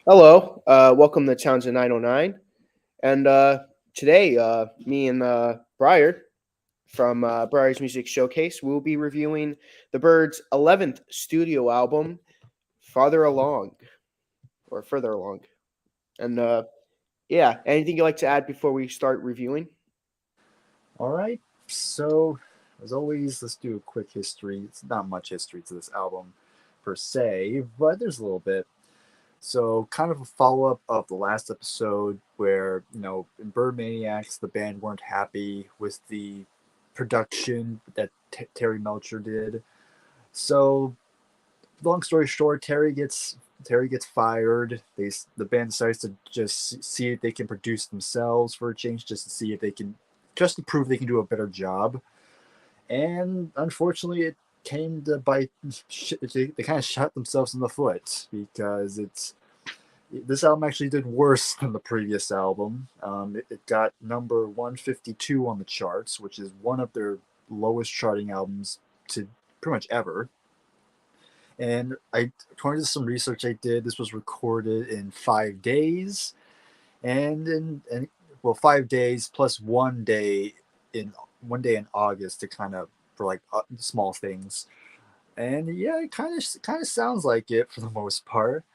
Hello, welcome to Townsend 909. And today, me and Bryard from Bryers Music Showcase will be reviewing the Byrds' 11th studio album, Farther Along, or Further Along. And yeah, anything you'd like to add before we start reviewing? All right. So, as always, let's do a quick history. It's not much history to this album per se, but there's a little bit. So, kind of a follow up of the last episode where, in Bird Maniacs, the band weren't happy with the production that Terry Melcher did. So, long story short, Terry gets fired. The band decides to just see if they can produce themselves for a change, just to see if they can, just to prove they can do a better job. And unfortunately, it came to bite. They kind of shot themselves in the foot because this album actually did worse than the previous album. It got number 152 on the charts, which is one of their lowest charting albums to pretty much ever. And according to some research I did, this was recorded in 5 days, and well, 5 days plus in 1 day in August to kind of for like small things. And yeah, it kind of sounds like it for the most part.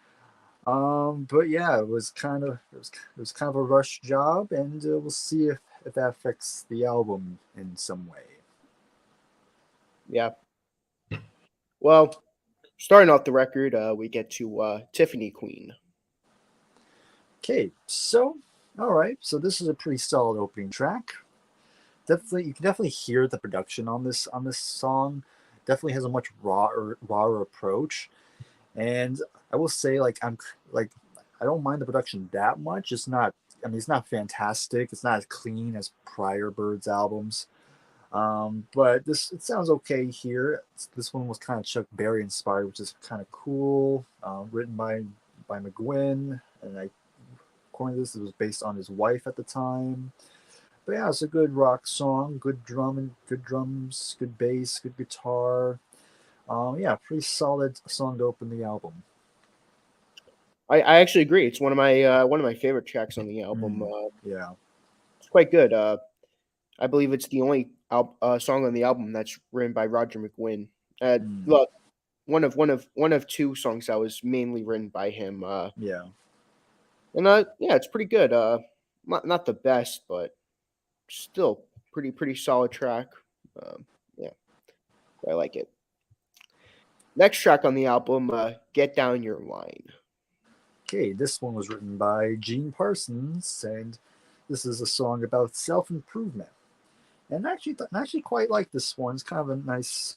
But yeah, it was kind of a rush job, and we'll see if that affects the album in some way. Yeah. Well, starting off the record, we get to Tiffany Queen. Okay, so all right, so this is a pretty solid opening track. Definitely, you can definitely hear the production on this song. Definitely has a much rawer approach, and I will say like I don't mind the production that much. It's not. I mean, it's not fantastic. It's not as clean as prior Birds albums. But it sounds okay here. This one was kind of Chuck Berry inspired, which is kind of cool. Written by McGuinn, and according to this, it was based on his wife at the time. But yeah, it's a good rock song. Good drums, good bass, good guitar. Yeah, pretty solid song to open the album. I actually agree. It's one of my favorite tracks on the album. Yeah. It's quite good. I believe it's the only song on the album that's written by Roger McGuinn. Mm, Look, one of two songs that was mainly written by him. yeah. And yeah, it's pretty good. Not the best, but still pretty solid track. Yeah, I like it. Next track on the album, "Get Down Your Line." Okay, this one was written by Gene Parsons, and this is a song about self improvement. And actually quite like this one. It's kind of a nice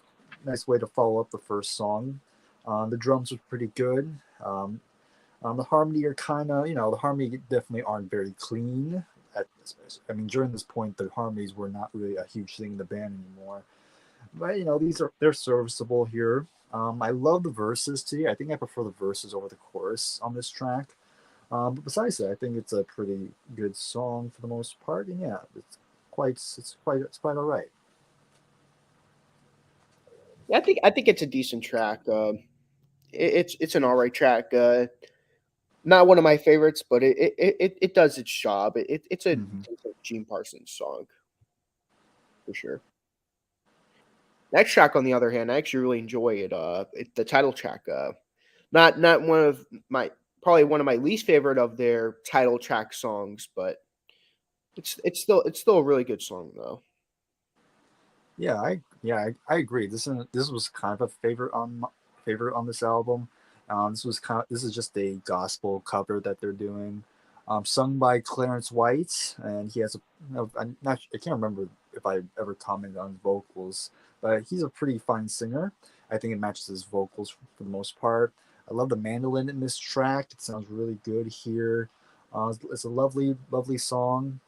way to follow up the first song. The drums were pretty good. The harmony are kind of, the harmony definitely aren't very clean. I mean, during this point, the harmonies were not really a huge thing in the band anymore. But they're serviceable here. I love the verses too. I think I prefer the verses over the chorus on this track. But besides that, I think it's a pretty good song for the most part. And yeah, it's quite all right. Yeah, I think it's a decent track. It's an alright track. Not one of my favorites, but it does its job. It's a Mm-hmm. decent Gene Parsons song for sure. Next track, on the other hand, I actually really enjoy it. The title track. Not one of my probably one of my least favorite of their title track songs, but it's still a really good song though. I agree. This was kind of a favorite on this album. This is just a gospel cover that they're doing, sung by Clarence White, and he has I can't remember if I ever commented on his vocals, but he's a pretty fine singer. I think it matches his vocals for the most part. I love the mandolin in this track. It sounds really good here. It's a lovely song.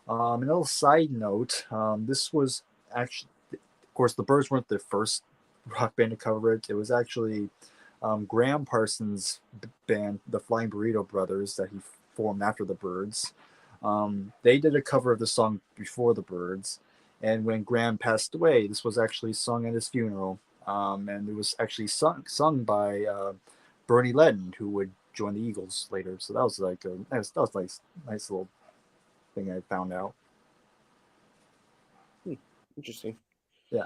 A little side note: this was actually, of course, the Byrds weren't the first rock band to cover it. It was actually Graham Parsons' band, the Flying Burrito Brothers, that he formed after the Byrds. They did a cover of the song before the Byrds, and when Graham passed away, this was actually sung at his funeral, and it was actually sung by Bernie Ledden, who would join the Eagles later. So that was like that was nice little thing I found out. Hmm, interesting. Yeah,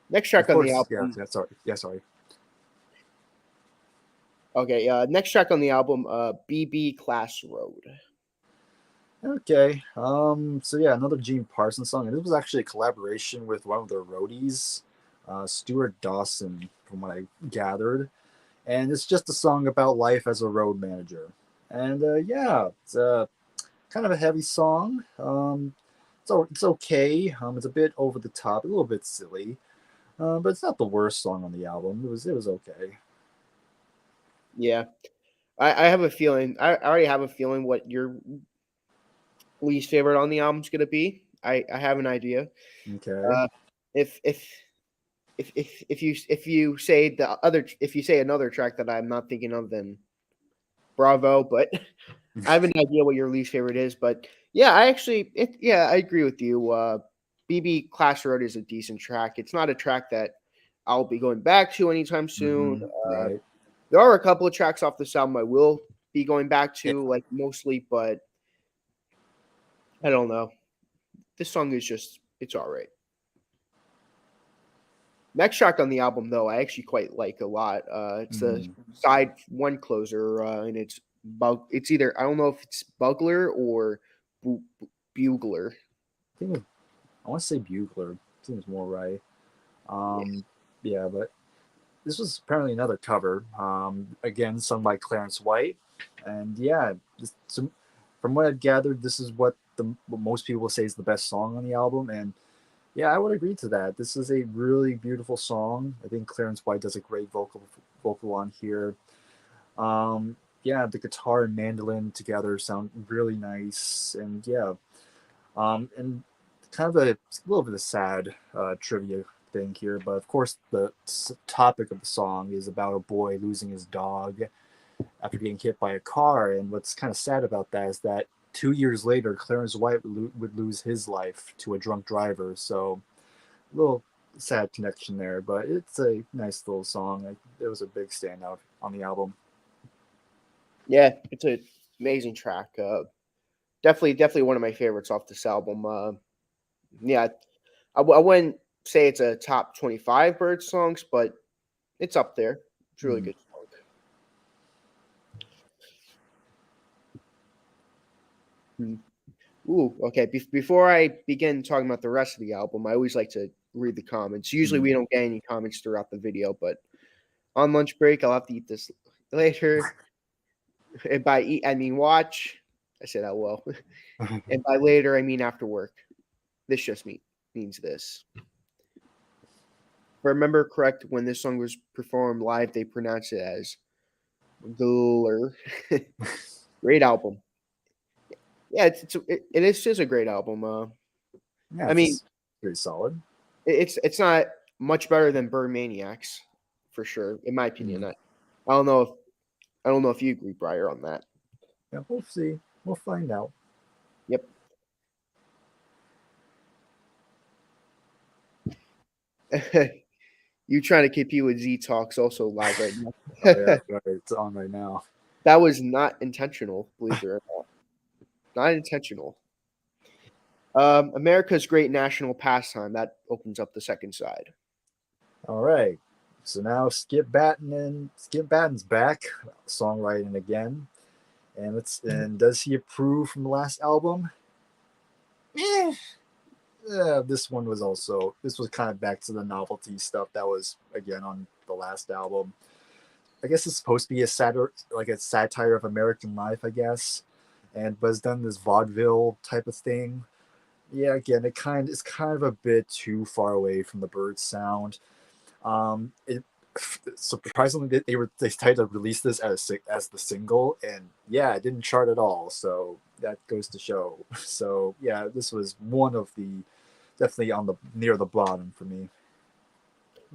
Next track of on the course. Yeah, album. yeah. Sorry. Yeah, sorry. Okay, next track on the album, BB Class Road. Okay. So yeah, another Gene Parsons song, and this was actually a collaboration with one of their roadies, Stuart Dawson, from what I gathered. And it's just a song about life as a road manager. And yeah, it's kind of a heavy song. It's okay. It's a bit over the top, a little bit silly, but it's not the worst song on the album. It was okay. Yeah, I have a feeling. I already have a feeling what your least favorite on the album is gonna be. I have an idea. Okay. Uh, if if if you say the other if you say another track that I'm not thinking of, then bravo. But I have an idea what your least favorite is. But yeah, I agree with you. BB Class Road is a decent track. It's not a track that I'll be going back to anytime soon. Right. There are a couple of tracks off this album I will be going back Yeah. to, like mostly, but I don't know. This song is just it's all right. Next track on the album, though, I actually quite like a lot. It's the Mhm. side one closer, and it's either I don't know if it's Bugler or Bugler. I think I want to say Bugler. Seems more right. Yeah, Um, yeah, but this was apparently another cover. Again, sung by Clarence White, and yeah, from what I've gathered, this is what most people say is the best song on the album, and yeah, I would agree to that. This is a really beautiful song. I think Clarence White does a great vocal on here. Yeah, the guitar and mandolin together sound really nice, and yeah, and kind of a little bit of sad trivia thing here, but of course the topic of the song is about a boy losing his dog after getting hit by a car, and what's kind of sad about that is that 2 years later, Clarence White would lose his life to a drunk driver. So a little sad connection there, but it's a nice little song. It was a big standout on the album. yeah, it's an amazing track. Definitely one of my favorites off this album. Yeah, I wouldn't say it's a top 25 Bird songs, but it's up there. It's a really Mm. good song. Hmm. Ooh, okay. Before I begin talking about the rest of the album, I always like to read the comments. Usually, Mm. we don't get any comments throughout the video, but on lunch break, I'll have to eat this later. And by eat, I mean watch. I say that well. And by later, I mean after work. This just means this. If I remember correct, when this song was performed live, they pronounced it as Guller. Great album. Yeah, it is just a great album. Yeah, I mean, it's pretty solid. it's not much better than Bird Maniacs, for sure, in my opinion. Mm. I don't know if I don't know if you agree, Briar, on that. Yeah, we'll see. We'll find out. Yep. You trying to compete with Z Talks also live right now. Oh yeah, right. It's on right now. That was not intentional, believe it or not. Not intentional. America's Great National Pastime. That opens up the second side. All right. So now Skip Batten's back, songwriting again. And does he approve from the last album? Eh. Yeah, this was kind of back to the novelty stuff that was again on the last album. I guess it's supposed to be like a satire of American life, I guess, but it's done this vaudeville type of thing. Yeah, again, it's kind of a bit too far away from the Byrds sound. It surprisingly they decided to release this as the single, and yeah, it didn't chart at all. So that goes to show. So yeah, this was one of the definitely on the near the bottom for me.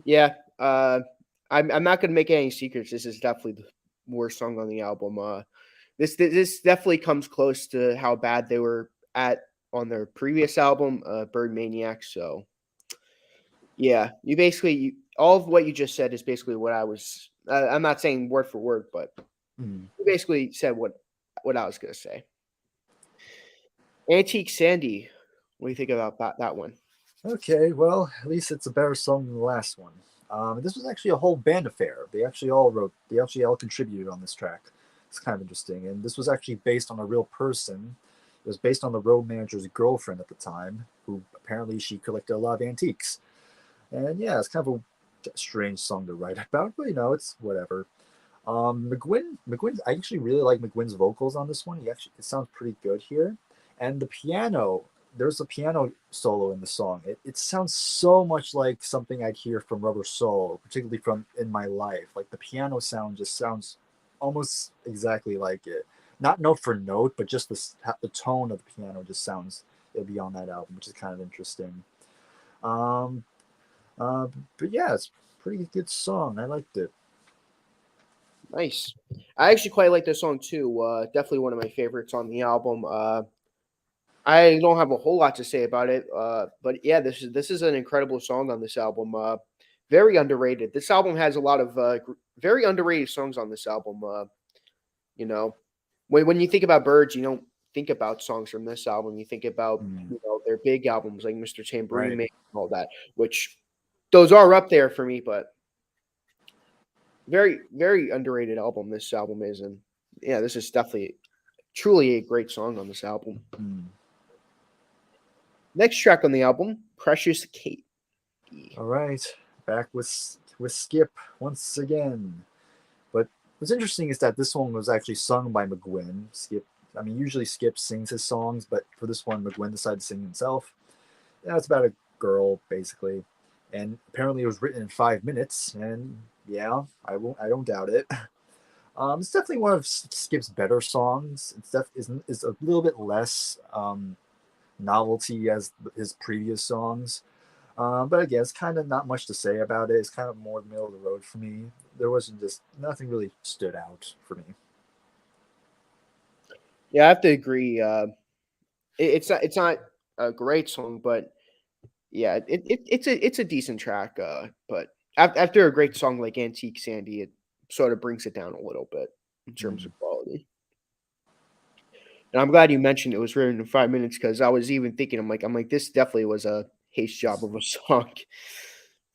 Yeah. I'm not gonna make any secrets. This is definitely the worst song on the album. This definitely comes close to how bad they were at on their previous album, Bird Maniac. So yeah, all of what you just said is basically what I was. I'm not saying word for word, but Hmm. You basically said what I was gonna say. Antique Sandy. What do you think about that one? Okay, well, at least it's a better song than the last one. This was actually a whole band affair. They actually all contributed on this track. It's kind of interesting. And this was actually based on a real person. It was based on the road manager's girlfriend at the time, who apparently she collected a lot of antiques. And yeah, it's kind of a strange song to write about, but it's whatever. McGuinn, I actually really like McGuinn's vocals on this one. It sounds pretty good here. And the piano, there's a piano solo in the song. It sounds so much like something I'd hear from Rubber Soul, particularly from In My Life. Like the piano sound just sounds almost exactly like it. Not note for note, but just the tone of the piano just sounds it'll be on that album, which is kind of interesting. Um, uh, but yeah, it's a pretty good song. I liked it. Nice. I actually quite like this song too. Definitely one of my favorites on the album. I don't have a whole lot to say about it, but yeah, this is an incredible song on this album. Very underrated. This album has a lot of very underrated songs on this album. You know, when you think about Byrds, you don't think about songs from this album. You think about Mm, their big albums like Mr. Tambourine right. Man and all that, which those are up there for me. But very underrated album. This album is, and yeah, this is definitely truly a great song on this album. Mm. Next track on the album, Precious Kate. All right, back with Skip once again. But what's interesting is that this one was actually sung by McGuinn. I mean, usually Skip sings his songs, but for this one, McGuinn decided to sing himself. Yeah, it's about a girl basically, and apparently it was written in 5 minutes. And yeah, I don't doubt it. It's definitely one of Skip's better songs. Is a little bit less novelty as his previous songs. But again, it's kind of not much to say about it. It's kind of more middle of the road for me. There wasn't just nothing really stood out for me. Yeah, I have to agree. It's not a great song, but yeah, it's a decent track. But after a great song like Antique Sandy, it sort of brings it down a little bit in terms Mm. of quality. And I'm glad you mentioned it was written in 5 minutes because I was even thinking, I'm like, this definitely was a haste job of a song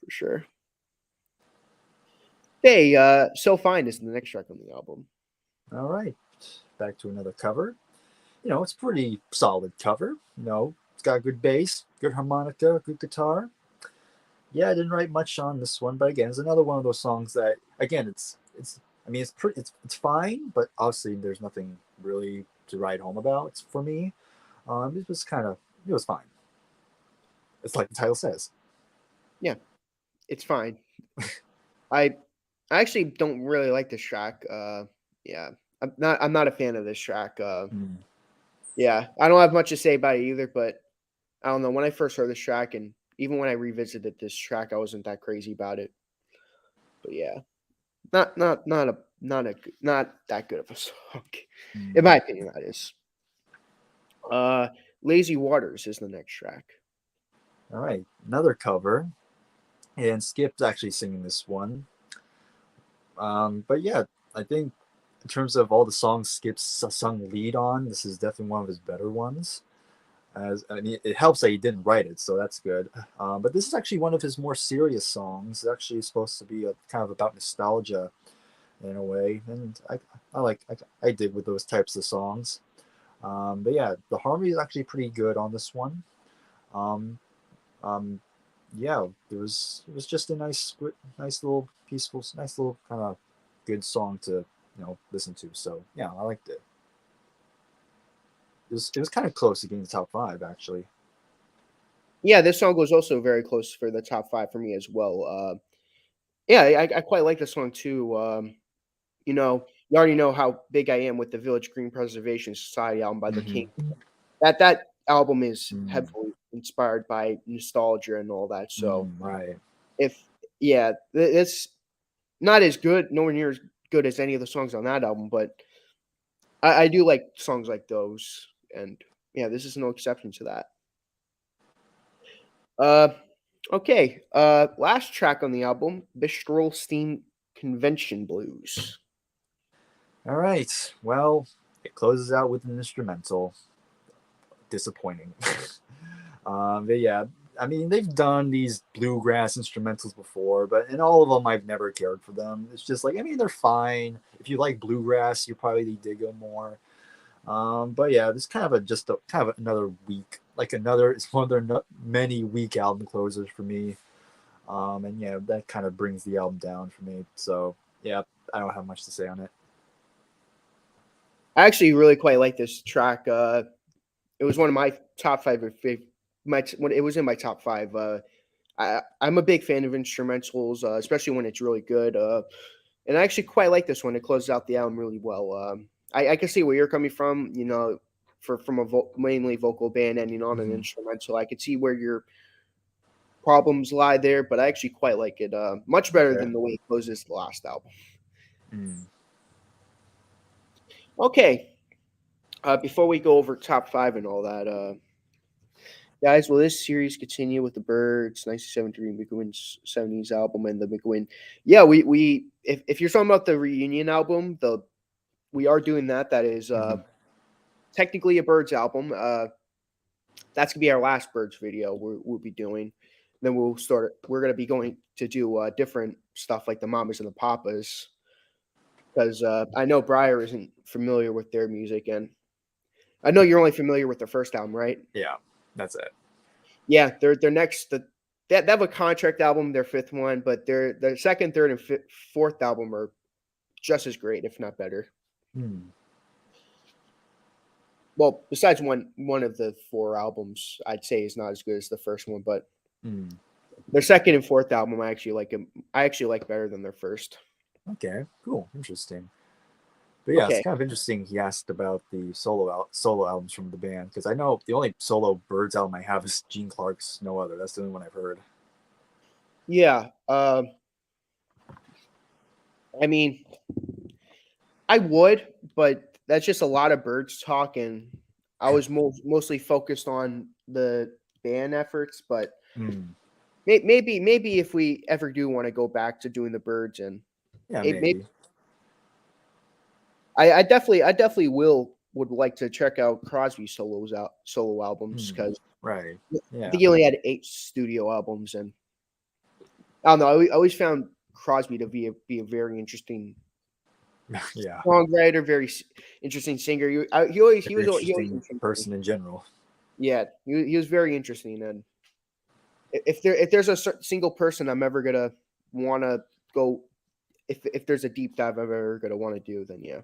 for sure. Hey, So Fine is the next track on the album. All right, back to another cover. It's pretty solid cover. It's got good bass, good harmonica, good guitar. Yeah, I didn't write much on this one, but again, it's another one of those songs that again, it's. I mean, it's fine, but obviously there's nothing really to write home about for me. It was it was fine. It's like the title says. Yeah, it's fine. I I actually don't really like this track. Yeah, I'm not a fan of this track. Mm. Yeah, I don't have much to say about it either. But I don't know. When I first heard this track, and even when I revisited this track, I wasn't that crazy about it. But yeah, not that good of a song, in Mm. my opinion. That is. Uh, Lazy Waters is the next track. All right, another cover, and Skip's actually singing this one. But yeah, I think in terms of all the songs Skip's sung lead on, this is definitely one of his better ones. As I mean, it helps that he didn't write it, so that's good. But this is actually one of his more serious songs. It's actually supposed to be kind of about nostalgia in a way, and I dig with those types of songs. But yeah, the harmony is actually pretty good on this one. Um, um, yeah, it was just a nice little peaceful, nice little kind of good song to listen to. So yeah, I liked it. It was kind of close to getting the top five actually. Yeah, this song was also very close for the top five for me as well. Yeah, I quite like this song too. You already know how big I am with the Village Green Preservation Society album by the King. Mm-hmm. That album is Mm, heavily inspired by nostalgia and all that. So right. if yeah, it's not as good, nowhere near as good as any of the songs on that album, but I do like songs like those, and yeah, this is no exception to that. Uh, okay. Last track on the album, Bistro Steam Convention Blues. All right. Well, it closes out with an instrumental. Disappointing. But yeah, I mean, they've done these bluegrass instrumentals before, but in all of them, I've never cared for them. It's just like, I mean, they're fine. If you like bluegrass, you probably dig them more. But yeah, this kind of just a kind of another weak, like another. It's one of their many weak album closers for me. And yeah, that kind of brings the album down for me. So yeah, I don't have much to say on it. I actually really quite like this track. It was one of my top five. When it was in my top five. I'm a big fan of instrumentals, especially when it's really good. And I actually quite like this one. It closes out the album really well. I can see where you're coming from. You know, from a mainly vocal band ending on an Mm-hmm. instrumental, I could see where your problems lie there. But I actually quite like it. Much better Okay. than the way it closes the last album. Mm. Okay. Before we go over top five and all that, guys, will this series continue with the Byrds, 1973 McGuinn's 70s album and the McGuinn? Yeah, we if you're talking about the reunion album, we are doing that. That is Mm-hmm. technically a Byrds album. That's gonna be our last Byrds video we'll be doing. Then we'll start. We're gonna be going to do different stuff like the Mamas and the Papas because I know Breyer isn't familiar with their music, and I know you're only familiar with their first album, right? Yeah, that's it. Yeah, their next they have a contract album, their fifth one, but their second, third, and fourth album are just as great, if not better. Mm. Well, besides one of the four albums, I'd say is not as good as the first one, but Mm. their second and fourth album, I actually like them. I actually like better than their first. Okay, cool, interesting. But yeah, it's Okay, kind of interesting. He asked about the solo albums from the band because I know the only solo Birds album I have is Gene Clark's "No Other." That's the only one I've heard. yeah. I mean, I would, but that's just a lot of Birds talk, and I was mostly focused on the band efforts, but Mm. maybe if we ever do want to go back to doing the Birds, and Yeah, it may maybe. I definitely would like to check out Crosby's solo albums Mm. because Right. I Yeah. think he only had 8 studio albums, and I don't know. I always found Crosby to be a very interesting Yeah. songwriter, very interesting singer. Very He always interesting interesting. person in general. Yeah, he was very interesting, and if there's a single person I'm ever gonna want to go, if there's a deep dive I'm ever gonna want to do, then yeah.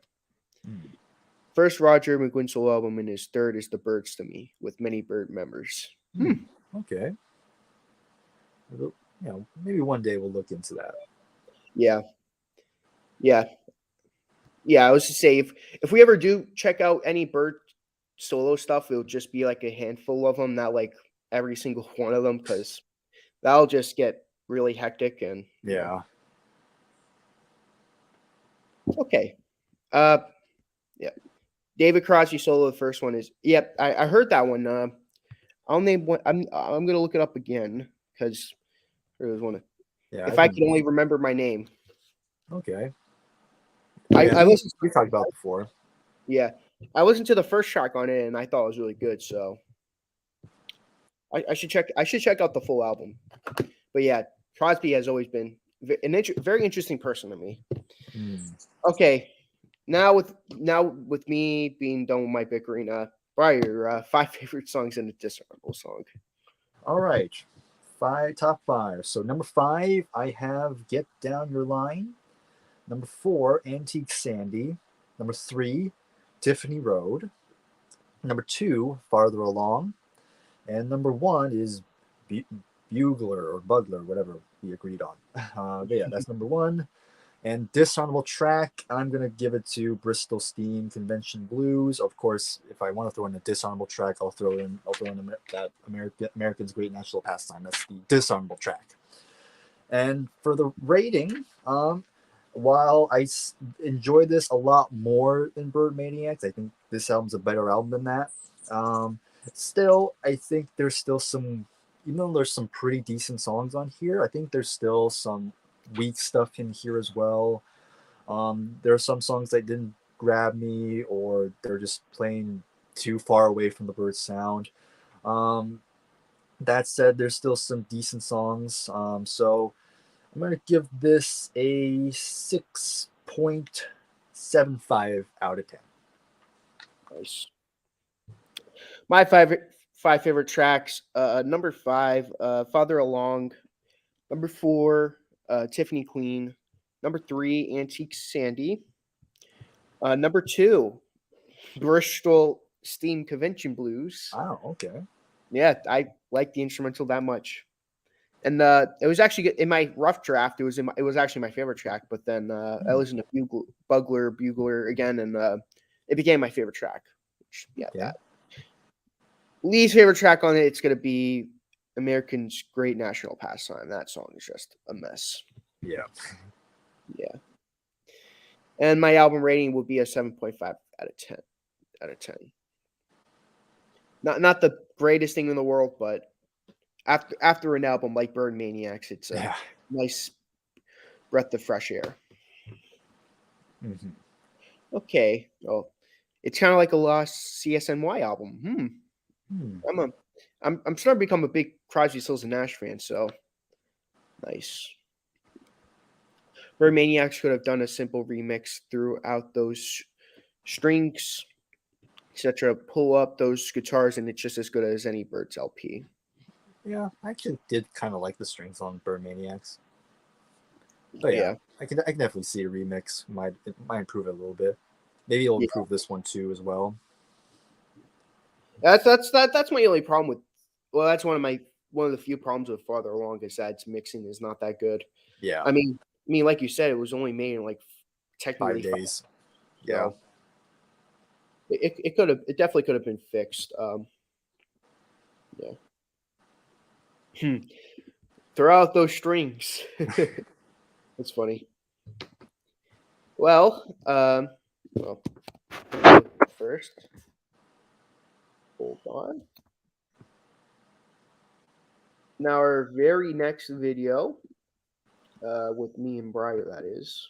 Mm. First Roger McGuinn solo album, and his third is the Byrds to me, with many Bird members. Mm. Okay. You know, maybe one day we'll look into that. Yeah, yeah, yeah. I was to say if we ever do check out any Bird solo stuff, it'll just be like a handful of them, not like every single one of them, because that'll just get really hectic. And yeah, Yeah. okay. Uh, yeah. David Crosby solo. The first one is yep. I heard that one. I'll name one. I'm gonna look it up again because there was one. Yeah. If I've I been could only remember my name, okay. Yeah, I listened. we talked about before. Yeah, I listened to the first track on it, and I thought it was really good. So I should check. I should check out the full album. But yeah, Crosby has always been very interesting person to me. Mm. Okay, now with me being done with my bickering, Briar, 5 favorite songs in a dishonorable song. All right. Top five. So number 5, I have "Get Down Your Line." Number 4, "Antique Sandy." Number 3, "Tiffany Road." Number 2, "Farther Along." And number 1 is Bugler or Bugler, whatever we agreed on. But yeah, that's number 1. And dishonorable track, I'm gonna give it to Bristol Steam Convention Blues. Of course, if I want to throw in a dishonorable track, I'll throw in that American's Great National Pastime. That's the dishonorable track. And for the rating, while enjoy this a lot more than Bird Maniacs, I think this album's a better album than that. Still, I think there's still some, even though there's some pretty decent songs on here, I think there's still some weak stuff in here as well. There are some songs that didn't grab me, or they're just playing too far away from the Byrds sound. That said, there's still some decent songs. So I'm gonna give this a 6.75 out of 10. Nice. My five favorite tracks. Number 5, Farther Along. Number 4, Tiffany Queen. Number 3, Antique Sandy. Number 2, Bristol Steam Convention Blues. Oh, okay. Yeah, I like the instrumental that much. And it was actually in my rough draft. It was actually my favorite track. But then I listened to Bugler again, and it became my favorite track. Which, yeah, Okay. that least favorite track on it. It's gonna be American's Great National Pastime. That song is just a mess. Yeah. Yeah. And my album rating will be a 7.5 out of 10. Out of 10. Not the greatest thing in the world, but after an album like Bird Maniacs, it's a Yeah. nice breath of fresh air. Mm-hmm. Okay. Well, it's kind of like a lost CSNY album. Hmm. I'm starting to become a big Crosby, Stills and Nash fan. So nice. Bird Maniacs could have done a simple remix throughout those strings, etc. Pull up those guitars, and it's just as good as any Byrds LP. Yeah, I actually did kind of like the strings on Bird Maniacs. But yeah, Yeah. I can definitely see a remix. It might improve it a little bit. Maybe it'll Yeah. improve this one too as well. That's my only problem with. Well, that's one of the few problems with Farther Along is that its mixing is not that good. Yeah, I mean, like you said, it was only made in like five technically 5. days. Yeah, So it definitely could have been fixed. Yeah. Throw out those strings. That's funny. Well, first, hold on. Now our very next video, with me and Bryder, that is.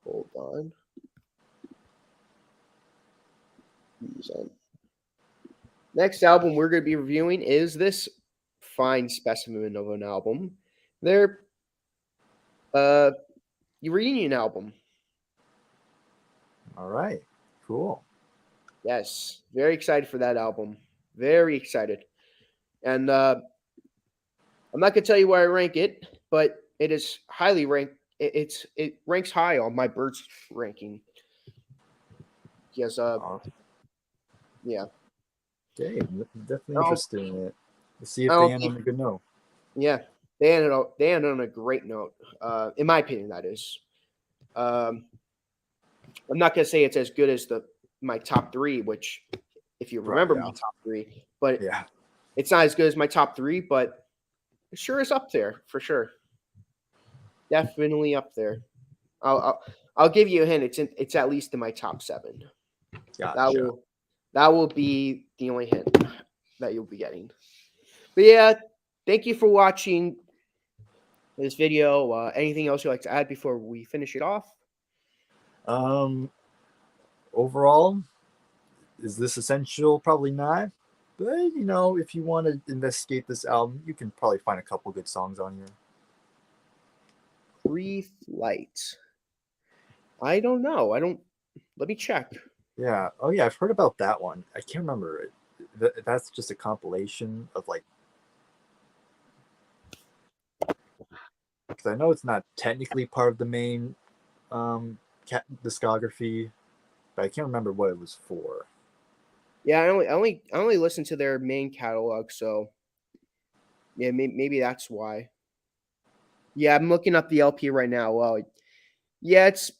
Hold on. Next album we're going to be reviewing is this fine specimen of an album. Their uh reunion album. all right, cool. Yes, very excited for that album. Very excited. And I'm not going to tell you where I rank it, but it is highly ranked. It ranks high on my Byrds ranking. Yes, Uh, yeah. okay, I'm definitely Oh, interested in it. Let's see if oh, they end on a good note. yeah. They ended on a great note. In my opinion, that is. Um, I'm not going to say it's as good as my top 3, which, if you Right? remember my Yeah, top 3, but yeah. it's not as good as my top 3, but it sure is up there for sure. Definitely up there. I'll I'll, I'll give you a hint. It's at least in my top 7. That Gotcha. will that will be the only hint that you'll be getting. But yeah, thank you for watching this video. Anything else you'd like to add before we finish it off? Um, Overall, is this essential? Probably not. But if you want to investigate this album, you can probably find a couple good songs on here. Pre-flight. I don't know. I don't. Let me check. Yeah. Oh, yeah. I've heard about that one. I can't remember it. That's just a compilation of like. Because I know it's not technically part of the main discography, but I can't remember what it was for. Yeah, I only listen to their main catalog, so yeah, maybe that's why. Yeah, I'm looking up the LP right now. Well, yeah, it's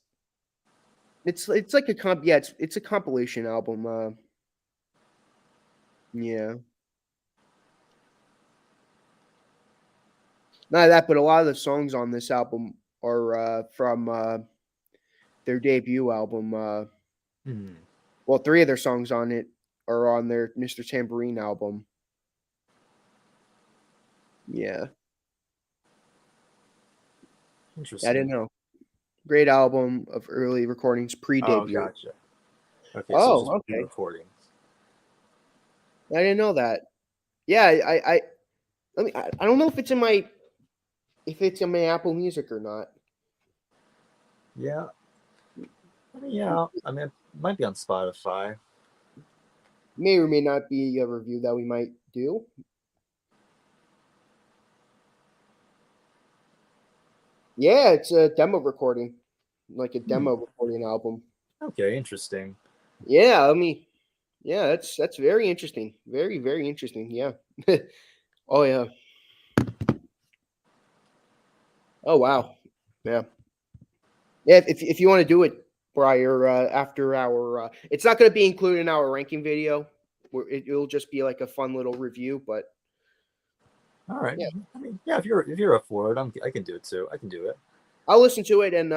like a comp. Yeah, it's a compilation album. Yeah, not that, but a lot of the songs on this album are from their debut album. Hmm. Well, 3 of their songs on it are on their Mr. Tambourine album. Yeah, I didn't Interesting. know. Great album of early recordings Oh, pre-debut. gotcha. Okay, so just Oh, okay. re-recordings. I didn't know that. Yeah, let me. I don't know if it's in my Apple Music or not. Yeah, I mean, yeah. I mean, it might be on Spotify. May or may not be a review that we might do. Yeah, it's a demo recording, like a demo recording album. Okay, interesting. Yeah, I mean, yeah, that's very interesting. Very, very interesting. Yeah. Oh yeah. Oh wow. Yeah. Yeah. If you want to do it, Briar, after our, it's not going to be included in our ranking video. Where it'll just be like a fun little review. But All right. yeah, I mean, yeah. If you're up for it, I can do it too. I can do it. I'll listen to it and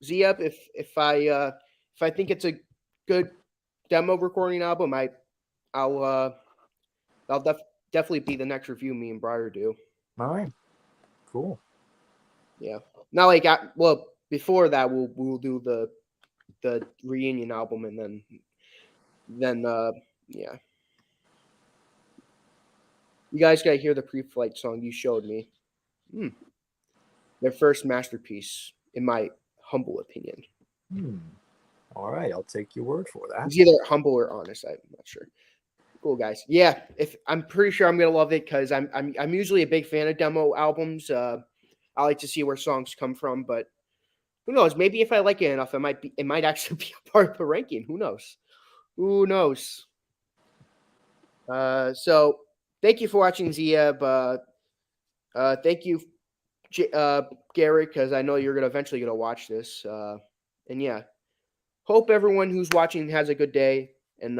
Zia, if I think it's a good demo recording album, I'll I'll definitely be the next review me and Briar do. All right. Cool. Yeah. Not like well before that we'll do the reunion album and then yeah. You guys gotta hear the pre-flight song you showed me. Hmm. Their first masterpiece, in my humble opinion. Hmm. All right. I'll take your word for that. It's either humble or honest. I'm not sure. Cool guys. Yeah, if I'm pretty sure I'm gonna love it because I'm usually a big fan of demo albums. I like to see where songs come from, but who knows? Maybe if I like it enough, it might actually be a part of the ranking. Who knows? Who knows? So thank you for watching Zeb. Thank you, Garrett, because I know you're gonna eventually gonna watch this. And yeah, hope everyone who's watching has a good day. And